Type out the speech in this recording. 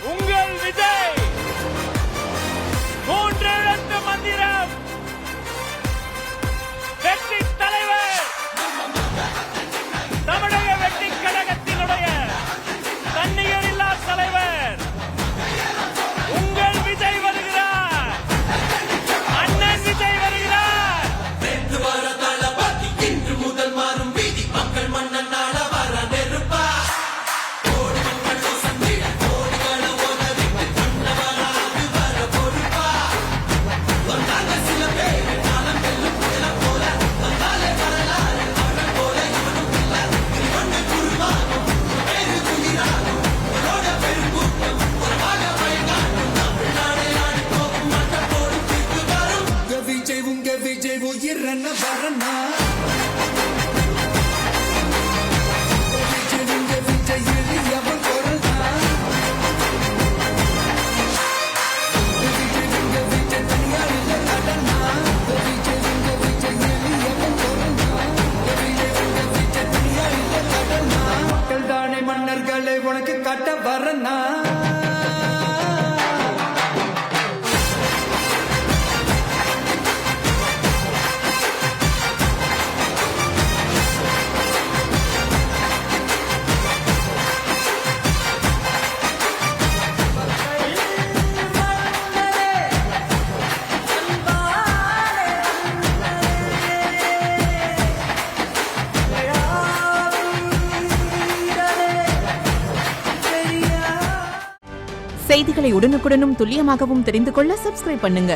உங்கள் விஜய் 3 எழுத்து மந்திரம் வெற்றி தலைவர் தமிழக வெற்றி கழகத்தினுடைய தன்னிகர் இல்லா தலைவர் உங்கள் விஜய் வருகிறார். அண்ணன் விஜய் வருகிறார். இன்று முதல் மாறும் வீதி மக்கள் மன்னன் நாள வர நெருப்பா சில பேர் காலம் வெல்லும் புயல போல வந்தாலே வரலாறு அவர்கள் போல இவனும் இல்ல திருவண்ண குருவானும் பேரு குதிரானும் உங்களோட பெருங்கூட்டம் உறவாக பயங்காட்டும் தமிழ்நாடே ஆடி போகும் மட்ட போடும் தீர்ப்பு வரும் உங்க விஜய் உயிரன வரனா மன்னர்களை உனக்கு காட்ட வரனா செய்திகளை உடனுக்குடனும் துல்லியமாகவும் தெரிந்து கொள்ள சப்ஸ்கிரைப் பண்ணுங்க.